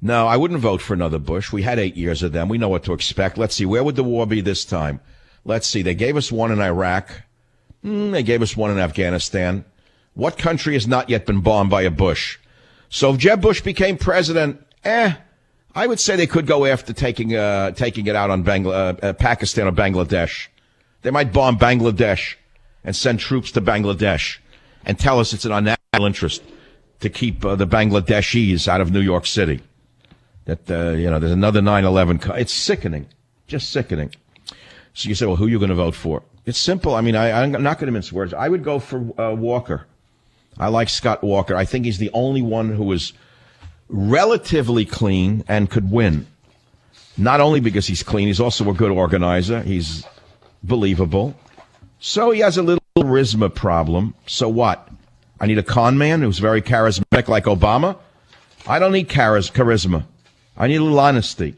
No, I wouldn't vote for another Bush. We had 8 years of them. We know what to expect. Let's see. Where would the war be this time? Let's see. They gave us one in Iraq. They gave us one in Afghanistan. What country has not yet been bombed by a Bush? So if Jeb Bush became president, I would say they could go after taking it out on Pakistan or Bangladesh. They might bomb Bangladesh and send troops to Bangladesh and tell us it's in our national interest to keep the Bangladeshis out of New York City. That, there's another 9/11. It's sickening. Just sickening. So you say, well, who are you going to vote for? It's simple. I mean, I'm not going to mince words. I would go for Walker. I like Scott Walker. I think he's the only one who is relatively clean and could win. Not only because he's clean, he's also a good organizer. He's believable. So he has a little charisma problem. So what? I need a con man who's very charismatic like Obama? I don't need charisma. I need a little honesty.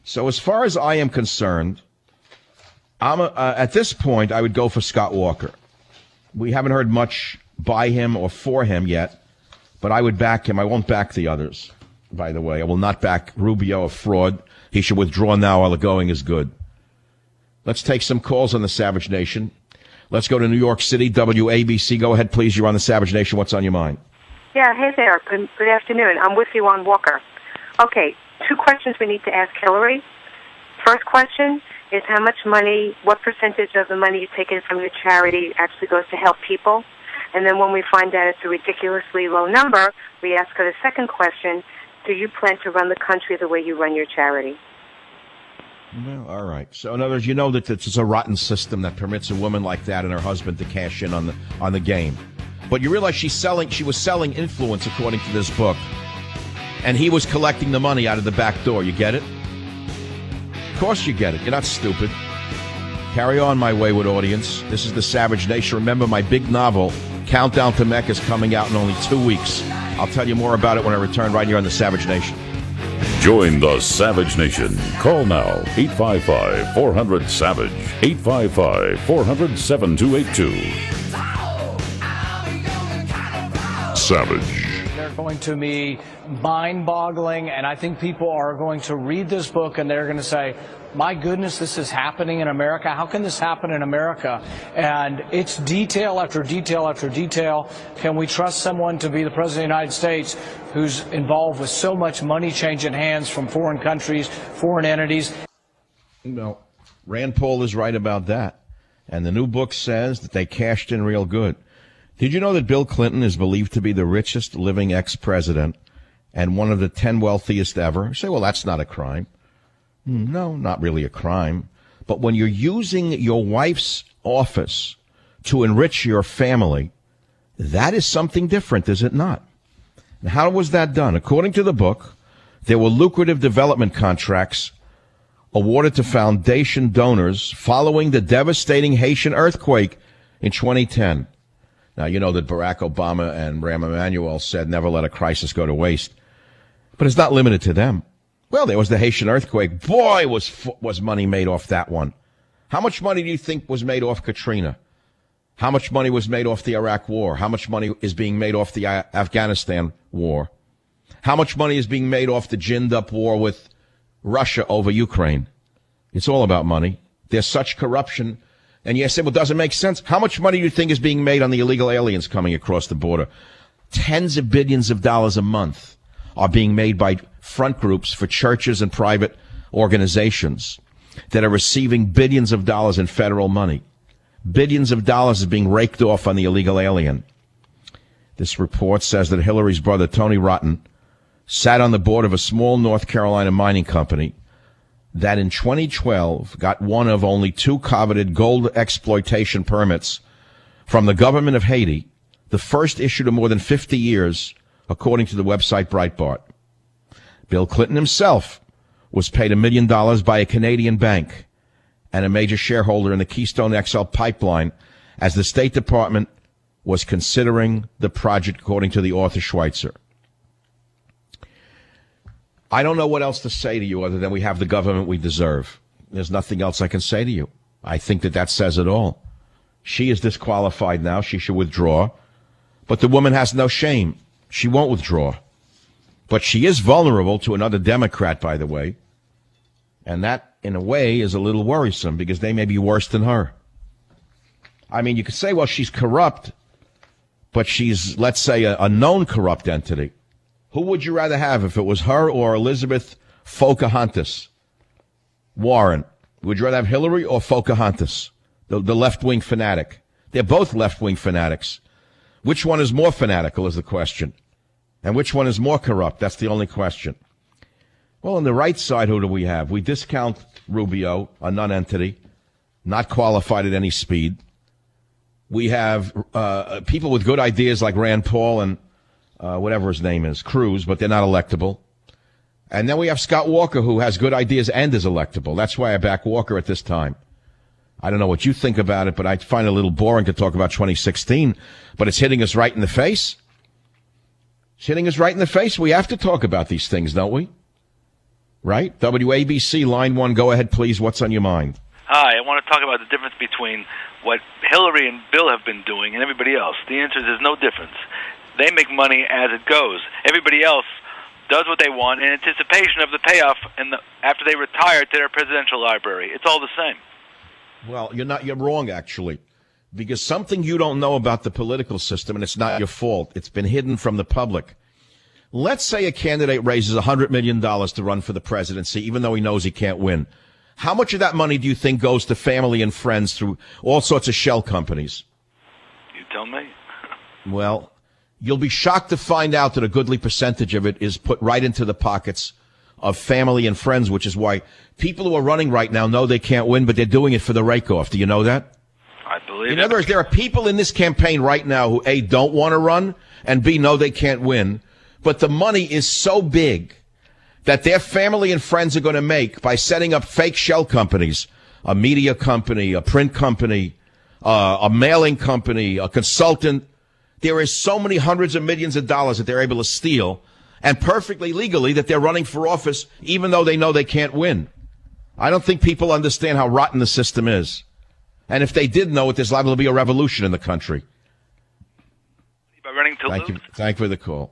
So as far as I am concerned, at this point, I would go for Scott Walker. We haven't heard much by him or for him yet, but I would back him. I won't back the others, by the way. I will not back Rubio, a fraud. He should withdraw now while the going is good. Let's take some calls on the Savage Nation. Let's go to New York City, WABC. Go ahead, please. You're on the Savage Nation. What's on your mind? Yeah, hey there. Good afternoon. I'm with you on Walker. Okay, 2 questions we need to ask Hillary. First question is how much money, what percentage of the money you taken from your charity actually goes to help people? And then when we find out it's a ridiculously low number, we ask her the second question, do you plan to run the country the way you run your charity? Well, all right. So in other words, you know that it's a rotten system that permits a woman like that and her husband to cash in on the game. But you realize she was selling influence according to this book. And he was collecting the money out of the back door. You get it? Of course you get it. You're not stupid. Carry on, my wayward audience. This is the Savage Nation. Remember, my big novel, Countdown to Mecca, is coming out in only 2 weeks. I'll tell you more about it when I return right here on the Savage Nation. Join the Savage Nation. Call now, 855-400-SAVAGE, 855-400-7282. Savage. They're going to be mind-boggling, and I think people are going to read this book and they're going to say, my goodness, this is happening in America. How can this happen in America? And it's detail after detail after detail. Can we trust someone to be the President of the United States who's involved with so much money changing hands from foreign countries, foreign entities? No, Rand Paul is right about that. And the new book says that they cashed in real good. Did you know that Bill Clinton is believed to be the richest living ex-president and one of the 10 wealthiest ever? You say, well, that's not a crime. No, not really a crime. But when you're using your wife's office to enrich your family, that is something different, is it not? And how was that done? According to the book, there were lucrative development contracts awarded to foundation donors following the devastating Haitian earthquake in 2010. Now, you know that Barack Obama and Rahm Emanuel said never let a crisis go to waste. But it's not limited to them. Well, there was the Haitian earthquake. Boy, was money made off that one. How much money do you think was made off Katrina? How much money was made off the Iraq war? How much money is being made off the Afghanistan war? How much money is being made off the ginned-up war with Russia over Ukraine? It's all about money. There's such corruption. And you say, well, does it make sense? How much money do you think is being made on the illegal aliens coming across the border? Tens of billions of dollars a month are being made by front groups for churches and private organizations that are receiving billions of dollars in federal money. Billions of dollars is being raked off on the illegal alien. This report says that Hillary's brother, Tony Rotten, sat on the board of a small North Carolina mining company that in 2012 got one of only 2 coveted gold exploitation permits from the government of Haiti, the first issued in more than 50 years, according to the website Breitbart. Bill Clinton himself was paid $1 million by a Canadian bank and a major shareholder in the Keystone XL pipeline as the State Department was considering the project, according to the author Schweitzer. I don't know what else to say to you other than we have the government we deserve. There's nothing else I can say to you. I think that says it all. She is disqualified now. She should withdraw. But the woman has no shame. She won't withdraw. But she is vulnerable to another Democrat, by the way. And that, in a way, is a little worrisome because they may be worse than her. I mean, you could say, well, she's corrupt, but she's, let's say, a known corrupt entity. Who would you rather have if it was her or Elizabeth Pocahontas Warren? Would you rather have Hillary or Pocahontas, the left-wing fanatic? They're both left-wing fanatics. Which one is more fanatical is the question. And which one is more corrupt? That's the only question. Well, on the right side, who do we have? We discount Rubio, a non-entity, not qualified at any speed. We have people with good ideas like Rand Paul and whatever his name is, Cruz, but they're not electable. And then we have Scott Walker, who has good ideas and is electable. That's why I back Walker at this time. I don't know what you think about it, but I find it a little boring to talk about 2016. But it's hitting us right in the face. It's hitting us right in the face. We have to talk about these things, don't we? Right? WABC, line 1, go ahead, please. What's on your mind? Hi, I want to talk about the difference between what Hillary and Bill have been doing and everybody else. The answer is there's no difference. They make money as it goes. Everybody else does what they want in anticipation of the payoff after they retire to their presidential library. It's all the same. Well, you're wrong, actually, because something you don't know about the political system, and it's not your fault, it's been hidden from the public. Let's say a candidate raises $100 million to run for the presidency, even though he knows he can't win. How much of that money do you think goes to family and friends through all sorts of shell companies? You tell me. Well, you'll be shocked to find out that a goodly percentage of it is put right into the pockets of family and friends, which is why people who are running right now know they can't win, but they're doing it for the rake-off. Do you know that? I believe it. In other words, there are people in this campaign right now who, A, don't want to run, and B, know they can't win. But the money is so big that their family and friends are going to make by setting up fake shell companies, a media company, a print company, a mailing company, a consultant. There is so many hundreds of millions of dollars that they're able to steal, and perfectly legally that they're running for office even though they know they can't win. I don't think people understand how rotten the system is. And if they did know it, there's liable to be a revolution in the country. By running to Thank lose? you. Thank you for the call.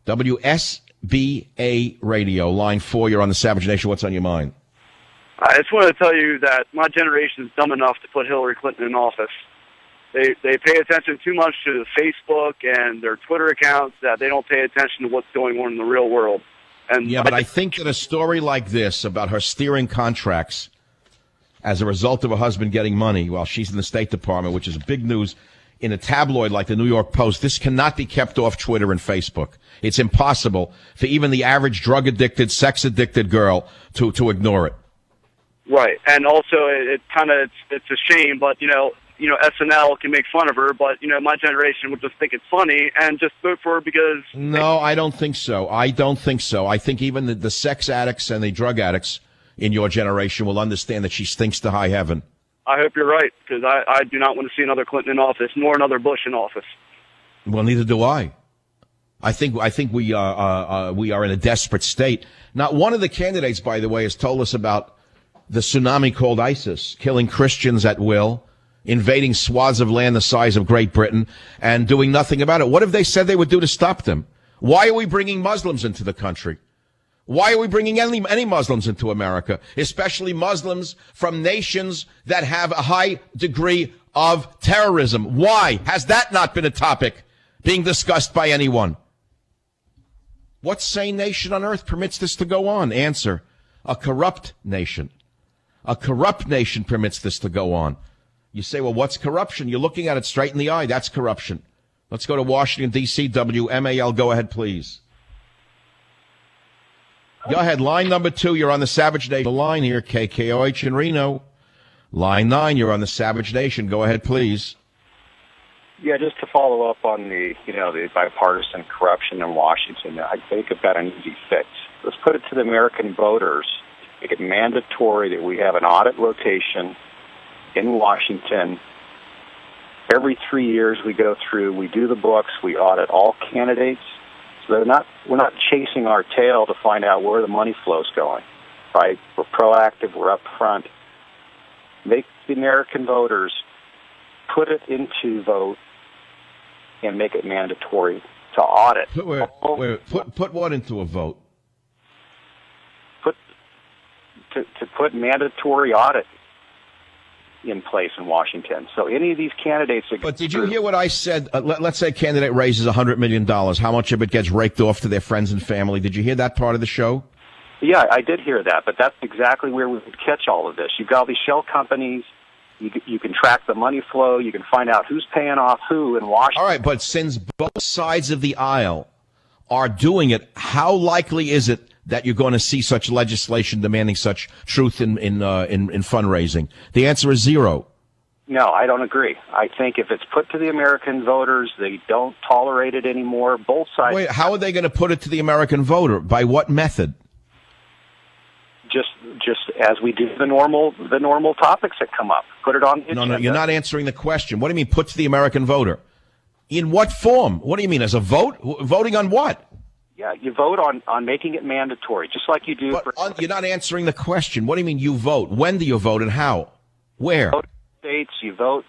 WSBA Radio, line 4, you're on the Savage Nation. What's on your mind? I just wanted to tell you that my generation is dumb enough to put Hillary Clinton in office. They pay attention too much to Facebook and their Twitter accounts that they don't pay attention to what's going on in the real world. And yeah, but I think that a story like this about her steering contracts as a result of her husband getting money while she's in the State Department, which is big news in a tabloid like the New York Post, this cannot be kept off Twitter and Facebook. It's impossible for even the average drug-addicted, sex-addicted girl to ignore it. Right, and also it's a shame, but you know, SNL can make fun of her, but my generation would just think it's funny and just vote for her because. No, I don't think so. I think even the sex addicts and the drug addicts in your generation will understand that she stinks to high heaven. I hope you're right, because I do not want to see another Clinton in office, nor another Bush in office. Well, neither do I. I think we are in a desperate state. Now, one of the candidates, by the way, has told us about the tsunami called ISIS, killing Christians at will, invading swaths of land the size of Great Britain, and doing nothing about it. What have they said they would do to stop them? Why are we bringing Muslims into the country? Why are we bringing any Muslims into America, especially Muslims from nations that have a high degree of terrorism? Why has that not been a topic being discussed by anyone? What sane nation on earth permits this to go on? Answer: a corrupt nation. A corrupt nation permits this to go on. You say, well, what's corruption? You're looking at it straight in the eye. That's corruption. Let's go to Washington, D.C. WMAL. Go ahead, please. Go ahead. Line number 2, you're on the Savage Nation. The line here, KKOH in Reno. Line 9, you're on the Savage Nation. Go ahead, please. Yeah, just to follow up on the bipartisan corruption in Washington, I think I've got an easy fix. Let's put it to the American voters. Make it mandatory that we have an audit rotation in Washington. Every 3 years we go through, we do the books, we audit all candidates. So we're not chasing our tail to find out where the money flow's going, right? We're proactive, we're up front. Make the American voters put it into vote and make it mandatory to audit. Put what into a vote? To put mandatory audit in place in Washington. So any of these candidates... But did you hear what I said? Let's say a candidate raises $100 million. How much of it gets raked off to their friends and family? Did you hear that part of the show? Yeah, I did hear that, but that's exactly where we would catch all of this. You've got all these shell companies. You can track the money flow. You can find out who's paying off who in Washington. All right, but since both sides of the aisle are doing it, how likely is it that you're going to see such legislation demanding such truth in fundraising? The answer is zero. No, I don't agree. I think if it's put to the American voters, they don't tolerate it anymore. Both sides. Wait, how are they going to put it to the American voter? By what method? Just as we do the normal topics that come up. Put it on the agenda. No, you're not answering the question. What do you mean put to the American voter? In what form? What do you mean, as a vote? Voting on what? Yeah, you vote on making it mandatory, just like you do. But you're not answering the question. What do you mean you vote? When do you vote and how? Where? States, you vote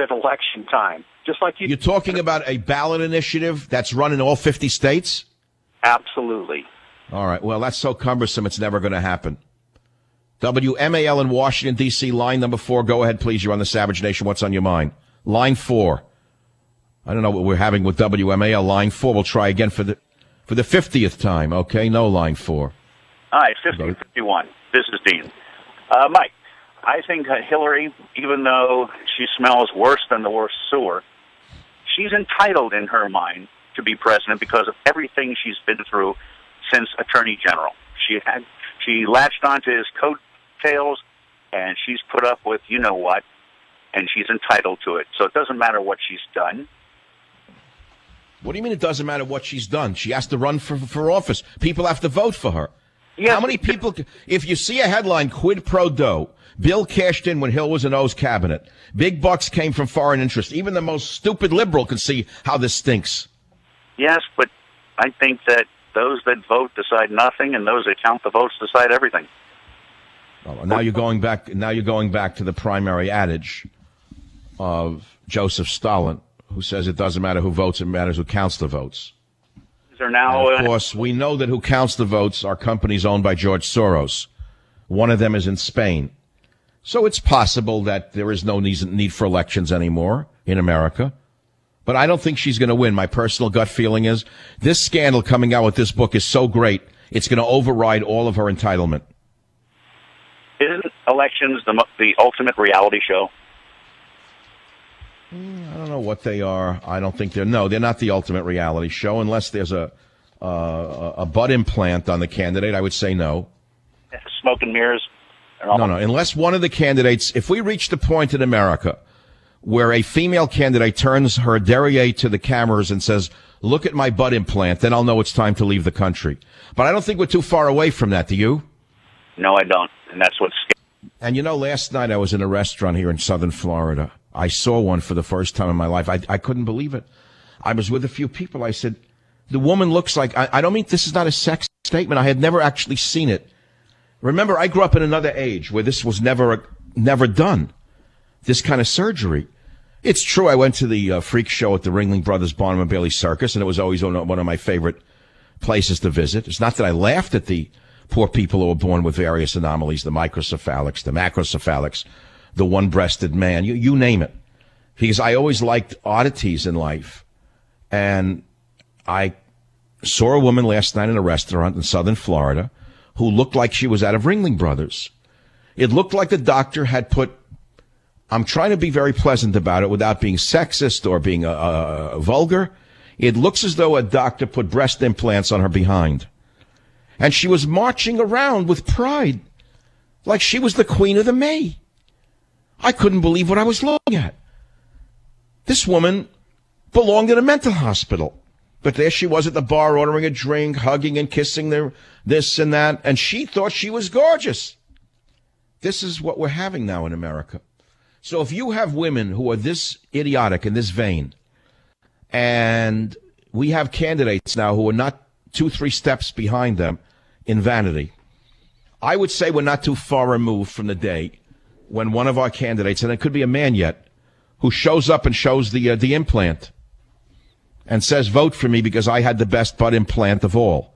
at election time, just like you. You're talking about a ballot initiative that's run in all 50 states? Absolutely. All right. Well, that's so cumbersome, it's never going to happen. WMAL in Washington, D.C., line number 4. Go ahead, please. You're on the Savage Nation. What's on your mind? Line 4. I don't know what we're having with WMAL. Line 4. We'll try again for the 50th time. Okay, no line 4. Hi, 5051. This is Dean. Mike, I think Hillary, even though she smells worse than the worst sewer, she's entitled in her mind to be president because of everything she's been through since Attorney General. She latched onto his coattails, and she's put up with you know what, and she's entitled to it. So it doesn't matter what she's done. What do you mean it doesn't matter what she's done? She has to run for office. People have to vote for her. Yes. How many people, if you see a headline, quid pro quo, Bill cashed in when Hill was in O's cabinet, big bucks came from foreign interest, even the most stupid liberal can see how this stinks. Yes, but I think that those that vote decide nothing, and those that count the votes decide everything. Oh, now you're going back to the primary adage of Joseph Stalin, who says it doesn't matter who votes, it matters who counts the votes. And of course, we know that who counts the votes are companies owned by George Soros. One of them is in Spain. So it's possible that there is no need for elections anymore in America. But I don't think she's going to win. My personal gut feeling is this scandal coming out with this book is so great, it's going to override all of her entitlement. Isn't elections the ultimate reality show? I don't know what they are. I don't think they're not the ultimate reality show unless there's a butt implant on the candidate. I would say no. Smoke and mirrors. No. Unless one of the candidates, if we reach the point in America where a female candidate turns her derriere to the cameras and says, "Look at my butt implant," then I'll know it's time to leave the country. But I don't think we're too far away from that. Do you? No, I don't. And that's what's scary. And last night I was in a restaurant here in Southern Florida. I saw one for the first time in my life. I couldn't believe it. I was with a few people. I said, the woman looks like, I don't mean this is not a sex statement. I had never actually seen it. Remember, I grew up in another age where this was never done, this kind of surgery. It's true, I went to the freak show at the Ringling Brothers Barnum and Bailey Circus, and it was always one of my favorite places to visit. It's not that I laughed at the poor people who were born with various anomalies, the microcephalics, the macrocephalics, the one-breasted man, you name it. Because I always liked oddities in life. And I saw a woman last night in a restaurant in Southern Florida who looked like she was out of Ringling Brothers. It looked like the doctor had put, I'm trying to be very pleasant about it without being sexist or being vulgar. It looks as though a doctor put breast implants on her behind. And she was marching around with pride, like she was the queen of the May. I couldn't believe what I was looking at. This woman belonged in a mental hospital. But there she was at the bar ordering a drink, hugging and kissing this and that, and she thought she was gorgeous. This is what we're having now in America. So if you have women who are this idiotic and this vain, and we have candidates now who are not 2-3 steps behind them in vanity, I would say we're not too far removed from the day when one of our candidates, and it could be a man yet, who shows up and shows the implant. and says vote for me because I had the best butt implant of all.